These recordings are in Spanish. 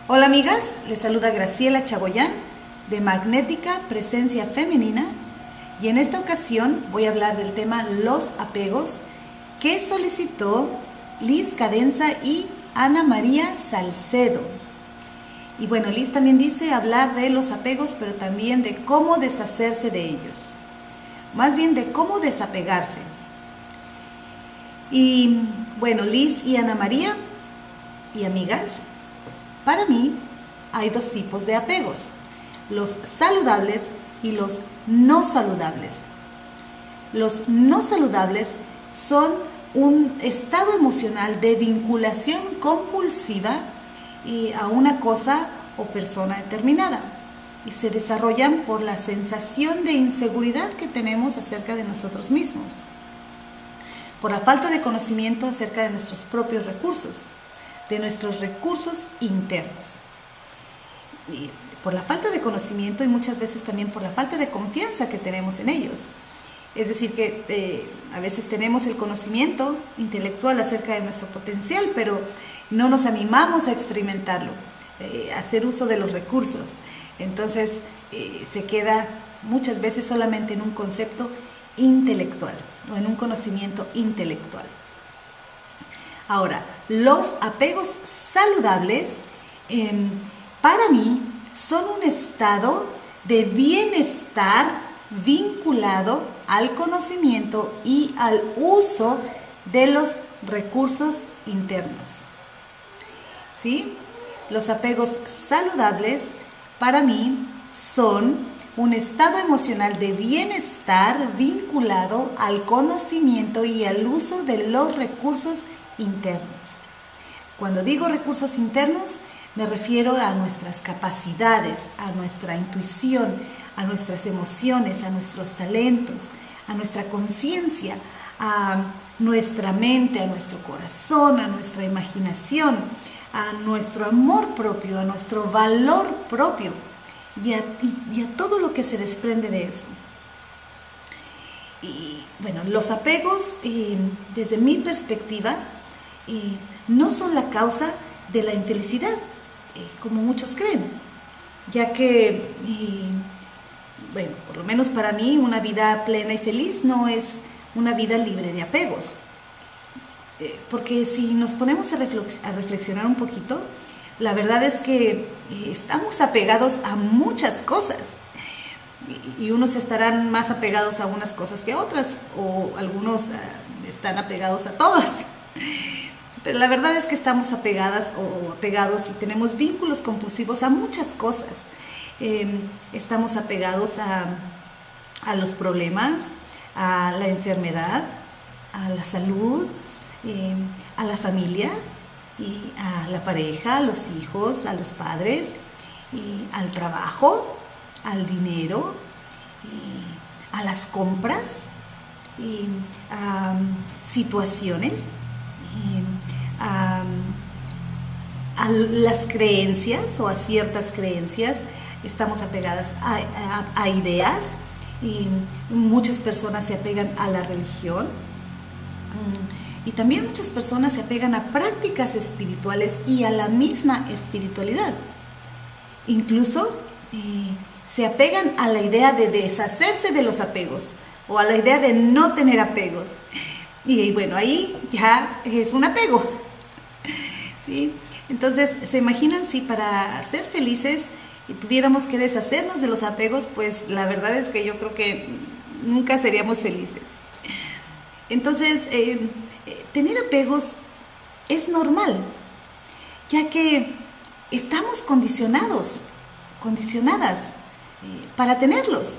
Hola amigas, les saluda Graciela Chagoyán de Magnética Presencia Femenina y en esta ocasión voy a hablar del tema los apegos que solicitó Liz Cadenza y Ana María Salcedo. Y bueno, Liz también dice hablar de los apegos, pero también de cómo deshacerse de ellos. Más bien de cómo desapegarse. Y bueno, Liz y Ana María y amigas, para mí hay dos tipos de apegos, los saludables y los no saludables. Los no saludables son un estado emocional de vinculación compulsiva a una cosa o persona determinada y se desarrollan por la sensación de inseguridad que tenemos acerca de nosotros mismos, por la falta de conocimiento acerca de nuestros propios recursos, de nuestros recursos internos, y por la falta de conocimiento y muchas veces también por la falta de confianza que tenemos en ellos. Es decir, que a veces tenemos el conocimiento intelectual acerca de nuestro potencial, pero no nos animamos a experimentarlo, a hacer uso de los recursos. Entonces se queda muchas veces solamente en un concepto intelectual o en un conocimiento intelectual. Ahora, los apegos saludables para mí son un estado de bienestar vinculado al conocimiento y al uso de los recursos internos. ¿Sí? Los apegos saludables para mí son un estado emocional de bienestar vinculado al conocimiento y al uso de los recursos internos. Cuando digo recursos internos, me refiero a nuestras capacidades, a nuestra intuición, a nuestras emociones, a nuestros talentos, a nuestra conciencia, a nuestra mente, a nuestro corazón, a nuestra imaginación, a nuestro amor propio, a nuestro valor propio y a todo lo que se desprende de eso. Y bueno, los apegos, desde mi perspectiva, no son la causa de la infelicidad, como muchos creen, ya que, bueno, por lo menos para mí, una vida plena y feliz no es una vida libre de apegos. Porque si nos ponemos a reflexionar un poquito, la verdad es que estamos apegados a muchas cosas y unos estarán más apegados a unas cosas que a otras, o algunos están apegados a todas. Pero la verdad es que estamos apegadas o apegados y tenemos vínculos compulsivos a muchas cosas. Estamos apegados a los problemas, a la enfermedad, a la salud, a la familia, a la pareja, a los hijos, a los padres, al trabajo, al dinero, a las compras, a situaciones, a las creencias o a ciertas creencias. Estamos apegadas a ideas y muchas personas se apegan a la religión y también muchas personas se apegan a prácticas espirituales y a la misma espiritualidad. Incluso se apegan a la idea de deshacerse de los apegos o a la idea de no tener apegos. Y bueno, ahí ya es un apego, ¿sí? Entonces, ¿se imaginan si para ser felices tuviéramos que deshacernos de los apegos? Pues la verdad es que yo creo que nunca seríamos felices. Entonces, tener apegos es normal, ya que estamos condicionadas para tenerlos.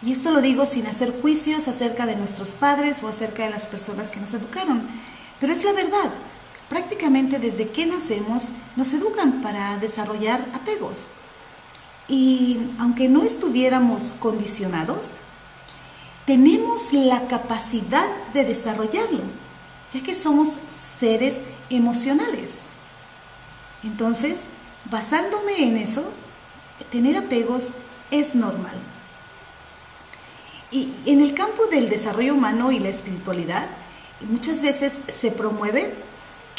Y esto lo digo sin hacer juicios acerca de nuestros padres o acerca de las personas que nos educaron. Pero es la verdad. Prácticamente desde que nacemos nos educan para desarrollar apegos. Y aunque no estuviéramos condicionados, tenemos la capacidad de desarrollarlo, ya que somos seres emocionales. Entonces, basándome en eso, tener apegos es normal. Y en el campo del desarrollo humano y la espiritualidad, muchas veces se promueve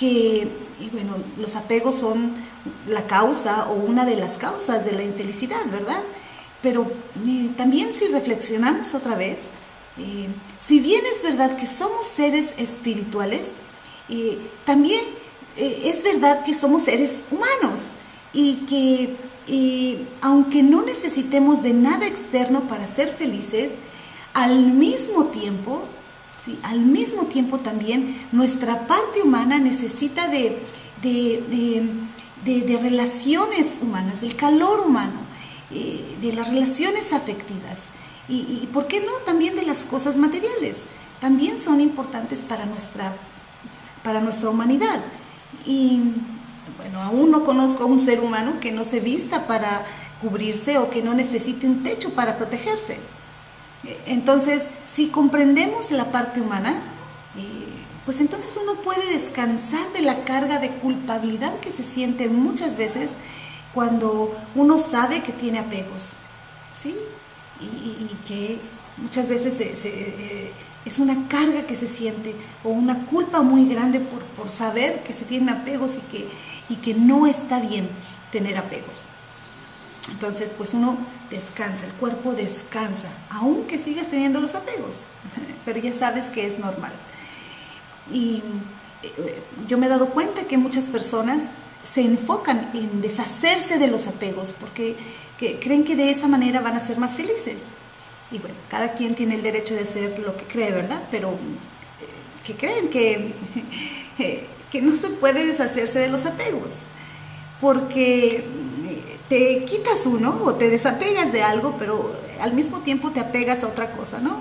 y bueno, los apegos son la causa o una de las causas de la infelicidad, ¿verdad? Pero también si reflexionamos otra vez, si bien es verdad que somos seres espirituales, también es verdad que somos seres humanos y que aunque no necesitemos de nada externo para ser felices, al mismo tiempo, ¿sí? Al mismo tiempo también nuestra parte humana necesita de relaciones humanas, del calor humano, de las relaciones afectivas y, ¿por qué no?, también de las cosas materiales. También son importantes para nuestra humanidad. Y bueno, aún no conozco a un ser humano que no se vista para cubrirse o que no necesite un techo para protegerse. Entonces, si comprendemos la parte humana, pues entonces uno puede descansar de la carga de culpabilidad que se siente muchas veces cuando uno sabe que tiene apegos, ¿sí? Y que muchas veces es una carga que se siente o una culpa muy grande por saber que se tienen apegos y que no está bien tener apegos. Entonces, pues uno descansa, el cuerpo descansa, aunque sigas teniendo los apegos, pero ya sabes que es normal. Y yo me he dado cuenta que muchas personas se enfocan en deshacerse de los apegos porque creen que de esa manera van a ser más felices. Y bueno, cada quien tiene el derecho de hacer lo que cree, ¿verdad? Pero que creen que no se puede deshacerse de los apegos, porque te quitas uno o te desapegas de algo, pero al mismo tiempo te apegas a otra cosa, ¿no?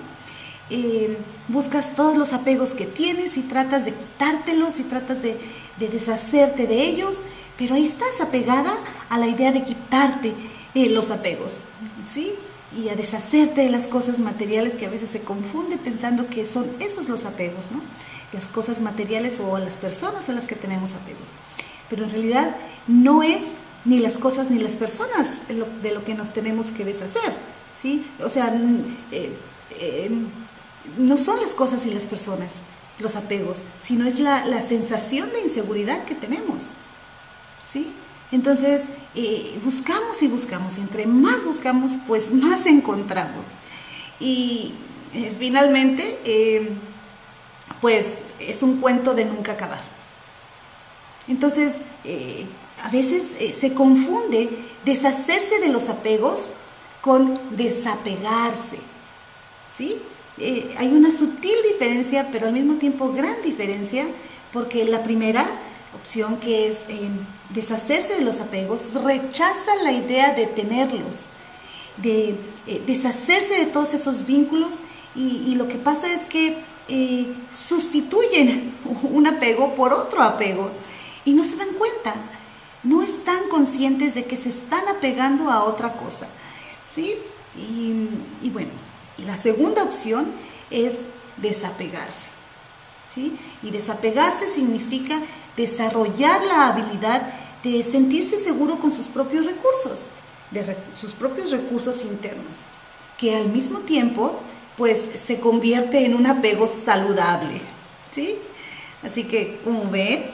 Buscas todos los apegos que tienes y tratas de quitártelos y tratas de deshacerte de ellos, pero ahí estás apegada a la idea de quitarte los apegos, ¿sí? Y a deshacerte de las cosas materiales, que a veces se confunde pensando que son esos los apegos, ¿no? Las cosas materiales o las personas a las que tenemos apegos. Pero en realidad no es ni las cosas ni las personas de lo que nos tenemos que deshacer, ¿sí? O sea, no son las cosas y las personas los apegos, sino es la sensación de inseguridad que tenemos, ¿sí? Entonces, buscamos y buscamos, y entre más buscamos, pues más encontramos. Y finalmente, pues es un cuento de nunca acabar. Entonces, a veces se confunde deshacerse de los apegos con desapegarse, ¿sí? Hay una sutil diferencia, pero al mismo tiempo gran diferencia, porque la primera opción, que es deshacerse de los apegos, rechaza la idea de tenerlos, de deshacerse de todos esos vínculos, y lo que pasa es que sustituyen un apego por otro apego y no se dan cuenta, no están conscientes de que se están apegando a otra cosa, ¿sí? Y bueno, la segunda opción es desapegarse, ¿sí? Y desapegarse significa desarrollar la habilidad de sentirse seguro con sus propios recursos, sus propios recursos internos, que al mismo tiempo pues se convierte en un apego saludable, ¿sí? Así que, como ven,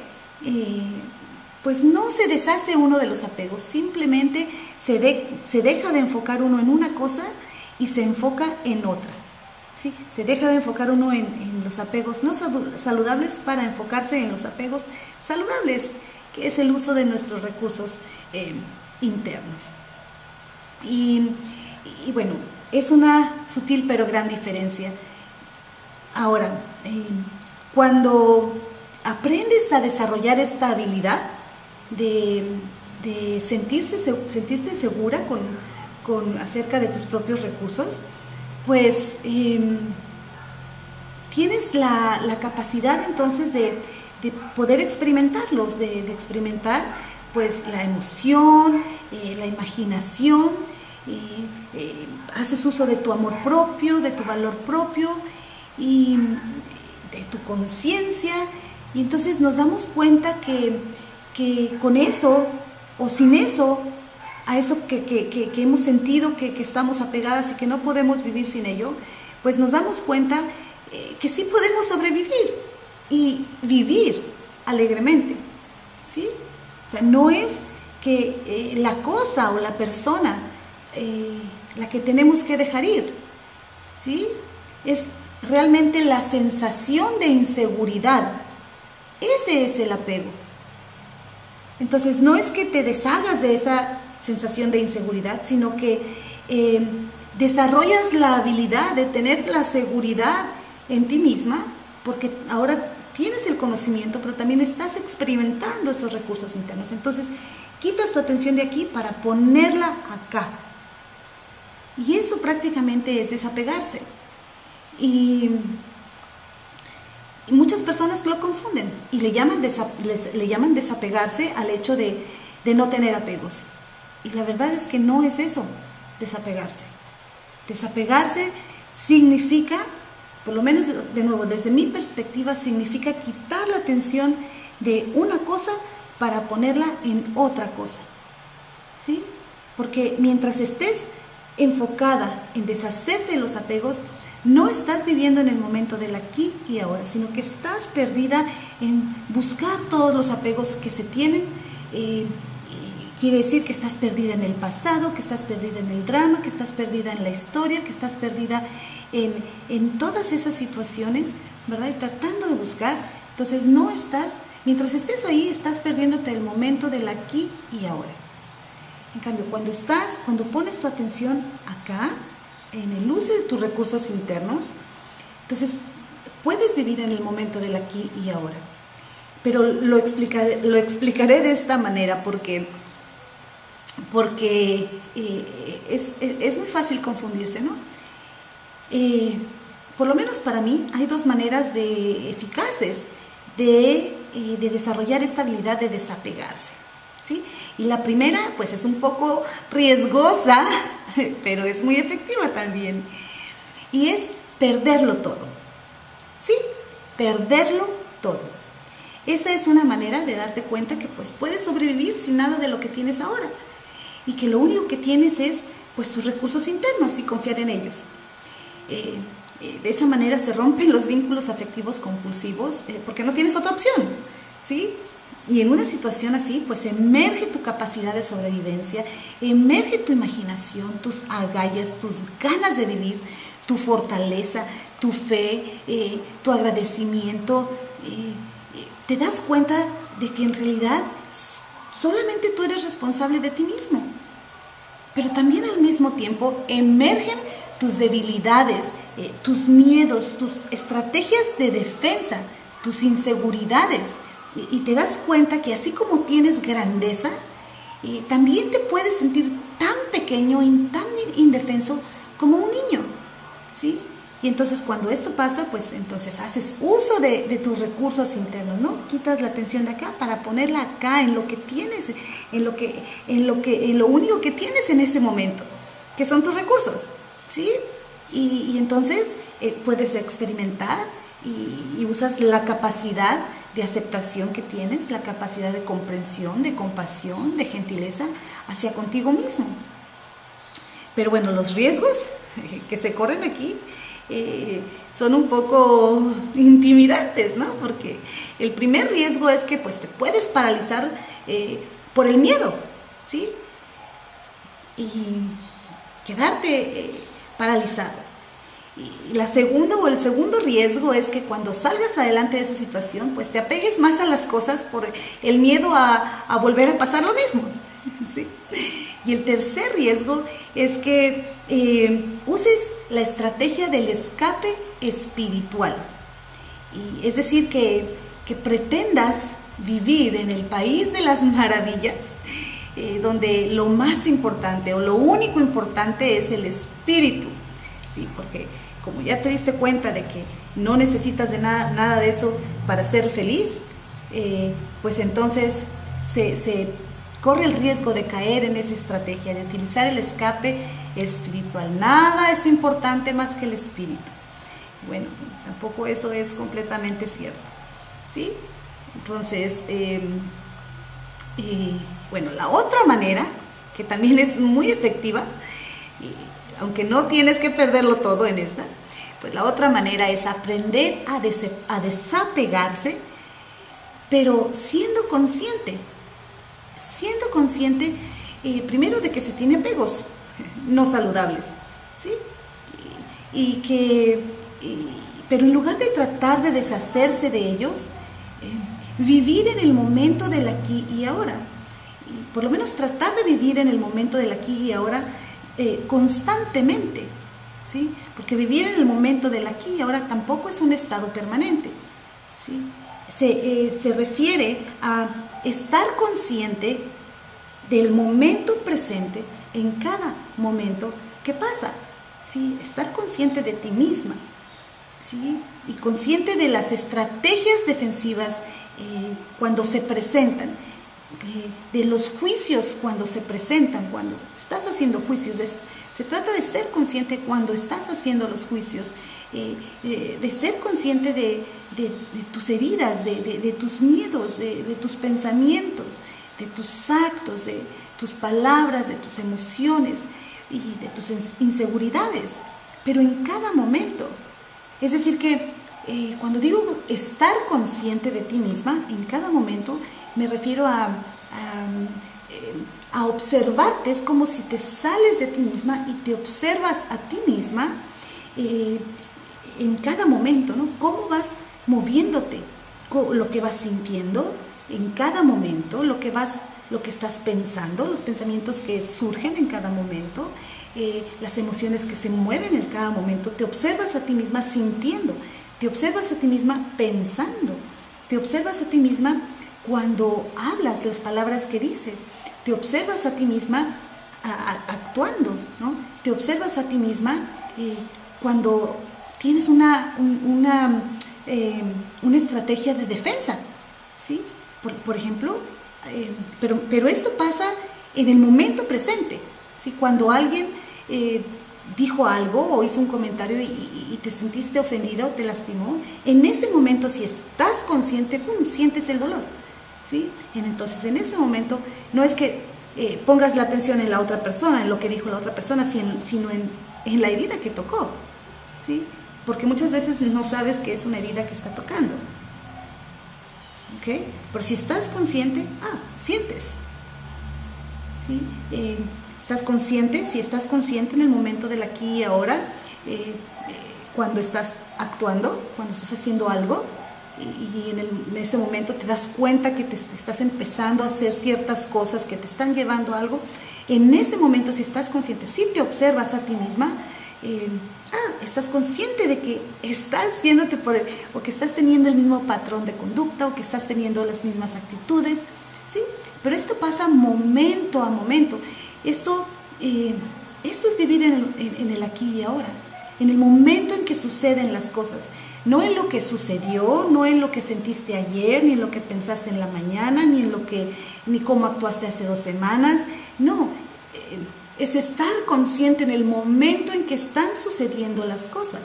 pues no se deshace uno de los apegos, simplemente se deja de enfocar uno en una cosa y se enfoca en otra, ¿sí? Se deja de enfocar uno en los apegos no saludables para enfocarse en los apegos saludables, que es el uso de nuestros recursos internos. Y bueno, es una sutil pero gran diferencia. Ahora, cuando aprendes a desarrollar esta habilidad de sentirse segura acerca de tus propios recursos, pues tienes la capacidad entonces de poder experimentarlos, de experimentar pues la emoción, la imaginación, haces uso de tu amor propio, de tu valor propio y de tu conciencia, y entonces nos damos cuenta que con eso o sin eso, a eso que hemos sentido que estamos apegadas y que no podemos vivir sin ello, pues nos damos cuenta que sí podemos sobrevivir y vivir alegremente, ¿sí? O sea, no es que la cosa o la persona la que tenemos que dejar ir, ¿sí? Es realmente la sensación de inseguridad. Ese es el apego. Entonces, no es que te deshagas de esa sensación de inseguridad, sino que desarrollas la habilidad de tener la seguridad en ti misma, porque ahora tienes el conocimiento, pero también estás experimentando esos recursos internos. Entonces, quitas tu atención de aquí para ponerla acá. Y eso prácticamente es desapegarse. Y muchas personas lo confunden y le llaman desapegarse al hecho de no tener apegos. Y la verdad es que no es eso, desapegarse. Desapegarse significa, por lo menos de nuevo, desde mi perspectiva, significa quitar la atención de una cosa para ponerla en otra cosa, ¿sí? Porque mientras estés enfocada en deshacerte de los apegos, no estás viviendo en el momento del aquí y ahora, sino que estás perdida en buscar todos los apegos que se tienen. Quiere decir que estás perdida en el pasado, que estás perdida en el drama, que estás perdida en la historia, que estás perdida en todas esas situaciones, ¿verdad? Y tratando de buscar. Entonces no estás, mientras estés ahí, estás perdiéndote el momento del aquí y ahora. En cambio, cuando pones tu atención acá, en el uso de tus recursos internos, entonces puedes vivir en el momento del aquí y ahora. Pero lo explicaré de esta manera porque es muy fácil confundirse, ¿no? Por lo menos para mí hay dos maneras eficaces de desarrollar esta habilidad de desapegarse, ¿sí? Y la primera, pues es un poco riesgosa, pero es muy efectiva también. Y es perderlo todo, ¿sí? Perderlo todo. Esa es una manera de darte cuenta que pues puedes sobrevivir sin nada de lo que tienes ahora. Y que lo único que tienes es pues tus recursos internos y confiar en ellos. De esa manera se rompen los vínculos afectivos compulsivos porque no tienes otra opción, ¿sí? Y en una situación así, pues emerge tu capacidad de sobrevivencia, emerge tu imaginación, tus agallas, tus ganas de vivir, tu fortaleza, tu fe, tu agradecimiento. Te das cuenta de que en realidad solamente tú eres responsable de ti mismo. Pero también al mismo tiempo emergen tus debilidades, tus miedos, tus estrategias de defensa, tus inseguridades. Y te das cuenta que así como tienes grandeza, también te puedes sentir tan pequeño y tan indefenso como un niño, ¿sí? Y entonces cuando esto pasa, pues entonces haces uso de tus recursos internos, ¿no? Quitas la atención de acá para ponerla acá, en lo que tienes, en lo único que tienes en ese momento, que son tus recursos, ¿sí? Y entonces puedes experimentar y usas la capacidad de aceptación que tienes, la capacidad de comprensión, de compasión, de gentileza hacia contigo mismo. Pero bueno, los riesgos que se corren aquí son un poco intimidantes, ¿no? Porque el primer riesgo es que pues te puedes paralizar por el miedo, ¿sí? Y quedarte paralizado. Y el segundo riesgo es que cuando salgas adelante de esa situación, pues te apegues más a las cosas por el miedo a volver a pasar lo mismo, ¿sí? Y el tercer riesgo es que uses la estrategia del escape espiritual. Y es decir, que pretendas vivir en el país de las maravillas, donde lo más importante o lo único importante es el espíritu, ¿sí? Porque como ya te diste cuenta de que no necesitas de nada de eso para ser feliz, pues entonces se corre el riesgo de caer en esa estrategia, de utilizar el escape espiritual. Nada es importante más que el espíritu. Bueno, tampoco eso es completamente cierto, ¿sí? Entonces, bueno, la otra manera, que también es muy efectiva, aunque no tienes que perderlo todo en esta, pues la otra manera es aprender a desapegarse pero siendo consciente primero de que se tiene apegos no saludables, ¿sí? Pero en lugar de tratar de deshacerse de ellos, vivir en el momento del aquí y ahora, y por lo menos tratar de vivir en el momento del aquí y ahora constantemente, ¿sí? Porque vivir en el momento del aquí y ahora tampoco es un estado permanente, ¿sí? Se refiere a estar consciente del momento presente en cada momento que pasa, ¿sí? Estar consciente de ti misma, ¿sí? Y consciente de las estrategias defensivas cuando se presentan, de los juicios cuando se presentan, cuando estás haciendo juicios. Se trata de ser consciente cuando estás haciendo los juicios, de ser consciente de tus heridas, de tus miedos, de tus pensamientos, de tus actos, de tus palabras, de tus emociones y de tus inseguridades, pero en cada momento. Es decir que cuando digo estar consciente de ti misma, en cada momento, me refiero a observarte. Es como si te sales de ti misma y te observas a ti misma en cada momento, ¿no? Cómo vas moviéndote, lo que vas sintiendo en cada momento, lo que estás pensando, los pensamientos que surgen en cada momento, las emociones que se mueven en cada momento. Te observas a ti misma sintiendo, te observas a ti misma pensando, te observas a ti misma cuando hablas las palabras que dices, te observas a ti misma actuando, ¿no? Te observas a ti misma cuando tienes una estrategia de defensa, ¿sí? Por ejemplo, pero esto pasa en el momento presente, ¿sí? Cuando alguien dijo algo o hizo un comentario y te sentiste ofendido, te lastimó, en ese momento, si estás consciente, ¡pum!, sientes el dolor, ¿sí? Entonces, en ese momento, no es que pongas la atención en la otra persona, en lo que dijo la otra persona, sino en la herida que tocó, ¿sí? Porque muchas veces no sabes que es una herida que está tocando, ¿ok? Pero si estás consciente, sientes, ¿sí? Estás consciente, si estás consciente en el momento del aquí y ahora, cuando estás actuando, cuando estás haciendo algo, y en ese momento te das cuenta que te estás empezando a hacer ciertas cosas que te están llevando a algo, en ese momento, si estás consciente, si te observas a ti misma, estás consciente de que estás yéndote o que estás teniendo el mismo patrón de conducta, o que estás teniendo las mismas actitudes, ¿sí? Pero esto pasa momento a momento. Esto es vivir en el aquí y ahora, en el momento en que suceden las cosas, no en lo que sucedió, no en lo que sentiste ayer, ni en lo que pensaste en la mañana, ni cómo actuaste hace 2 semanas, no, es estar consciente en el momento en que están sucediendo las cosas.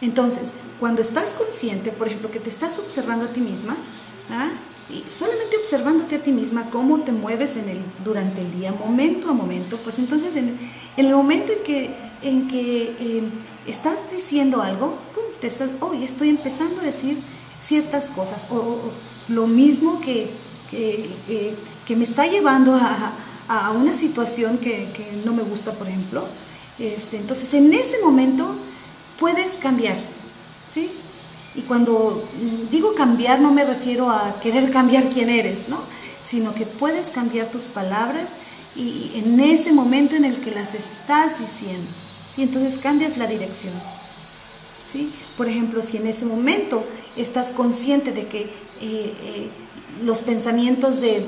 Entonces, cuando estás consciente, por ejemplo, que te estás observando a ti misma, y solamente observándote a ti misma, cómo te mueves durante el día, momento a momento, pues entonces en el momento en que estás diciendo algo, hoy estoy empezando a decir ciertas cosas, o lo mismo que me está llevando a una situación que no me gusta, por ejemplo. Entonces en ese momento puedes cambiar, ¿sí? Y cuando digo cambiar, no me refiero a querer cambiar quién eres, ¿no? Sino que puedes cambiar tus palabras y en ese momento en el que las estás diciendo, ¿sí? Entonces cambias la dirección, ¿sí? Por ejemplo, si en ese momento estás consciente de que los pensamientos de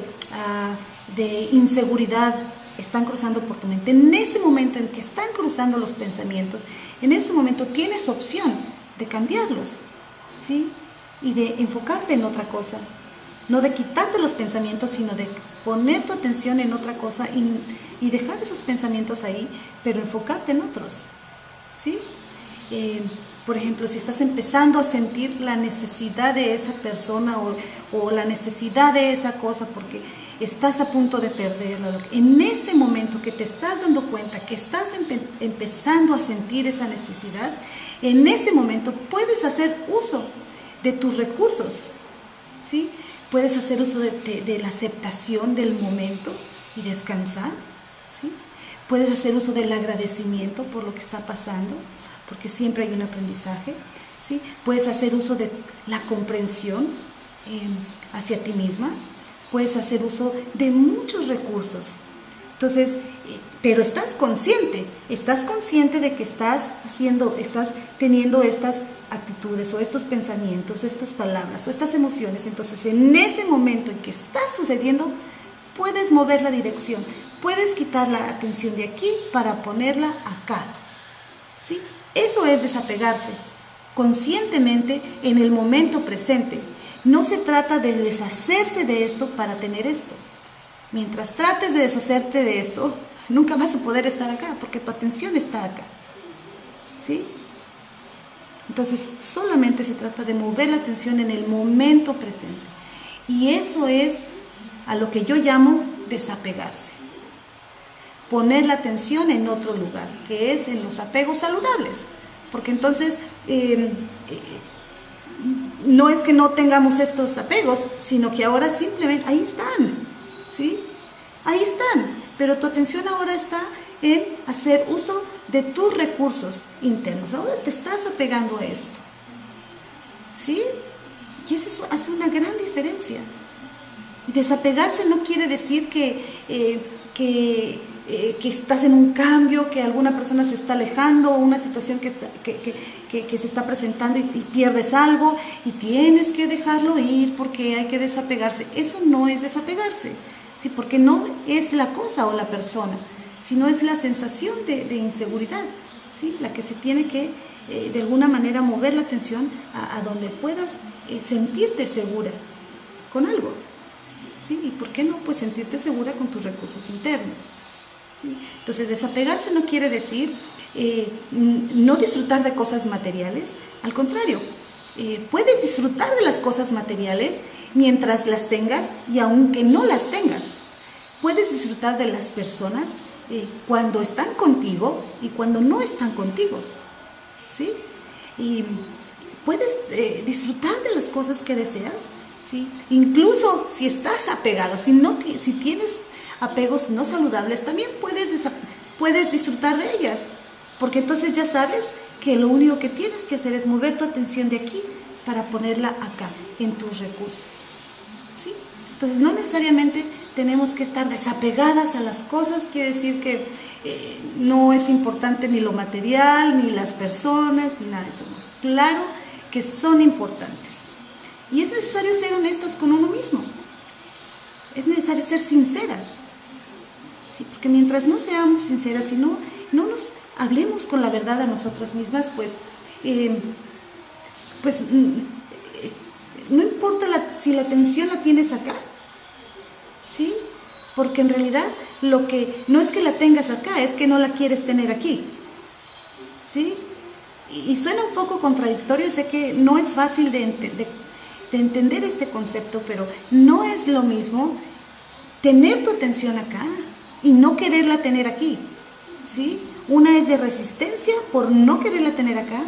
inseguridad están cruzando por tu mente, en ese momento en que están cruzando los pensamientos, en ese momento tienes opción de cambiarlos, ¿sí? Y de enfocarte en otra cosa, no de quitarte los pensamientos, sino de poner tu atención en otra cosa y dejar esos pensamientos ahí, pero enfocarte en otros, ¿sí? Por ejemplo, si estás empezando a sentir la necesidad de esa persona o la necesidad de esa cosa porque estás a punto de perderla, en ese momento que te estás dando cuenta que estás empezando a sentir esa necesidad, en ese momento puedes hacer uso de tus recursos, ¿sí? Puedes hacer uso de la aceptación del momento y descansar, ¿sí? Puedes hacer uso del agradecimiento por lo que está pasando, porque siempre hay un aprendizaje, ¿sí? Puedes hacer uso de la comprensión hacia ti misma, puedes hacer uso de muchos recursos. Entonces, pero estás consciente de que estás teniendo estas actitudes o estos pensamientos, o estas palabras o estas emociones. Entonces, en ese momento en que está sucediendo, puedes mover la dirección, puedes quitar la atención de aquí para ponerla acá, ¿sí? Eso es desapegarse conscientemente en el momento presente. No se trata de deshacerse de esto para tener esto. Mientras trates de deshacerte de esto, nunca vas a poder estar acá, porque tu atención está acá, ¿sí? Entonces, solamente se trata de mover la atención en el momento presente. Y eso es a lo que yo llamo desapegarse. Poner la atención en otro lugar, que es en los apegos saludables. Porque entonces, no es que no tengamos estos apegos, sino que ahora simplemente ahí están, ¿sí? Ahí están, pero tu atención ahora está en hacer uso de tus recursos internos. Ahora te estás apegando a esto, ¿sí? Y eso hace una gran diferencia. Y desapegarse no quiere decir que estás en un cambio, que alguna persona se está alejando, o una situación que se está presentando y pierdes algo y tienes que dejarlo ir porque hay que desapegarse. Eso no es desapegarse, ¿sí? Porque no es la cosa o la persona, sino es la sensación de inseguridad, ¿sí? La que se tiene que, de alguna manera, mover la atención a donde puedas sentirte segura con algo, ¿sí? ¿Y por qué no? Pues sentirte segura con tus recursos internos, ¿sí? Entonces, desapegarse no quiere decir no disfrutar de cosas materiales. Al contrario, puedes disfrutar de las cosas materiales mientras las tengas y aunque no las tengas. Puedes disfrutar de las personas cuando están contigo y cuando no están contigo, ¿sí? Y puedes disfrutar de las cosas que deseas, ¿sí? Incluso si estás apegado, si tienes apegos no saludables, también puedes disfrutar de ellas, porque entonces ya sabes que lo único que tienes que hacer es mover tu atención de aquí para ponerla acá, en tus recursos, ¿sí? Entonces, no necesariamente tenemos que estar desapegadas a las cosas, quiere decir que no es importante ni lo material, ni las personas, ni nada de eso. Claro que son importantes. Y es necesario ser honestas con uno mismo. Es necesario ser sinceras, ¿sí? Porque mientras no seamos sinceras y no nos hablemos con la verdad a nosotras mismas, pues no importa si la atención la tienes acá, ¿sí? Porque en realidad lo que no es que la tengas acá, es que no la quieres tener aquí, ¿sí? Y suena un poco contradictorio, sé que no es fácil de entender este concepto, pero no es lo mismo tener tu atención acá y no quererla tener aquí, ¿sí? Una es de resistencia por no quererla tener acá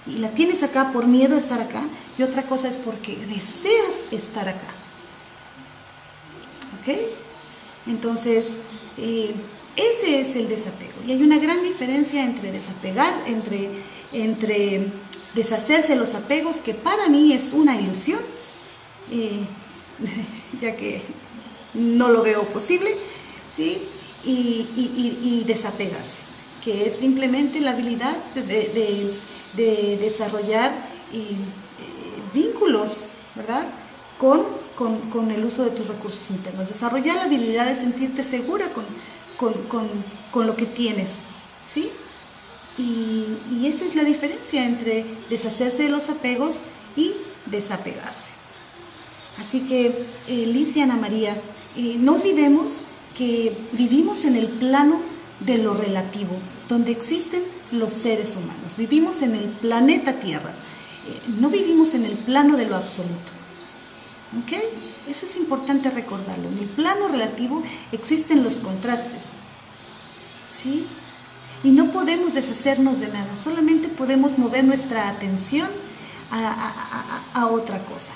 y la tienes acá por miedo a estar acá, y otra cosa es porque deseas estar acá, ¿ok? Entonces, ese es el desapego. Y hay una gran diferencia entre desapegar, entre deshacerse de los apegos, que para mí es una ilusión, ya que no lo veo posible, ¿sí? Y desapegarse, que es simplemente la habilidad de desarrollar vínculos, ¿verdad? Con el uso de tus recursos internos, desarrollar la habilidad de sentirte segura con lo que tienes, ¿sí? Y esa es la diferencia entre deshacerse de los apegos y desapegarse. Así que, Liz y Ana María, no olvidemos que vivimos en el plano de lo relativo, donde existen los seres humanos. Vivimos en el planeta Tierra, no vivimos en el plano de lo absoluto, ¿ok? Eso es importante recordarlo. En el plano relativo existen los contrastes, ¿sí? Y no podemos deshacernos de nada, solamente podemos mover nuestra atención a otra cosa.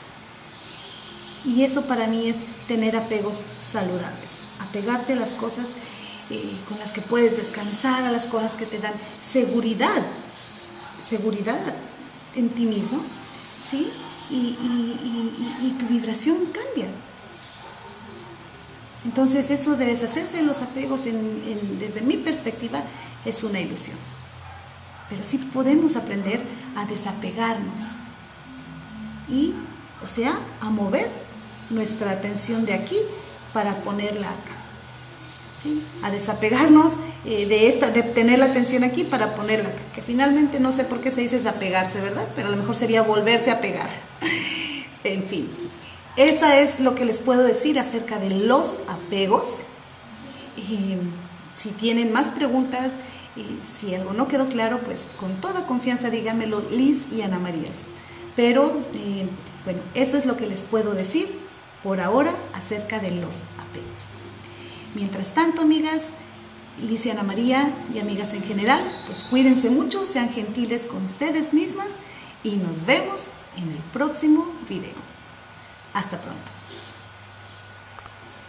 Y eso para mí es tener apegos saludables, apegarte a las cosas con las que puedes descansar, a las cosas que te dan seguridad en ti mismo, ¿sí? Y tu vibración cambia. Entonces eso de deshacerse de los apegos desde mi perspectiva es una ilusión. Pero sí podemos aprender a desapegarnos y, o sea, a mover nuestra atención de aquí para ponerla acá. ¿Sí? A desapegarnos de tener la atención aquí para ponerla acá. Que finalmente no sé por qué se dice desapegarse, ¿verdad? Pero a lo mejor sería volverse a pegar. En fin. Esa es lo que les puedo decir acerca de los apegos. Si tienen más preguntas, si algo no quedó claro, pues con toda confianza díganmelo Liz y Ana María. Pero bueno, eso es lo que les puedo decir por ahora acerca de los apegos. Mientras tanto, amigas, Liz y Ana María y amigas en general, pues cuídense mucho, sean gentiles con ustedes mismas y nos vemos en el próximo video. Hasta pronto.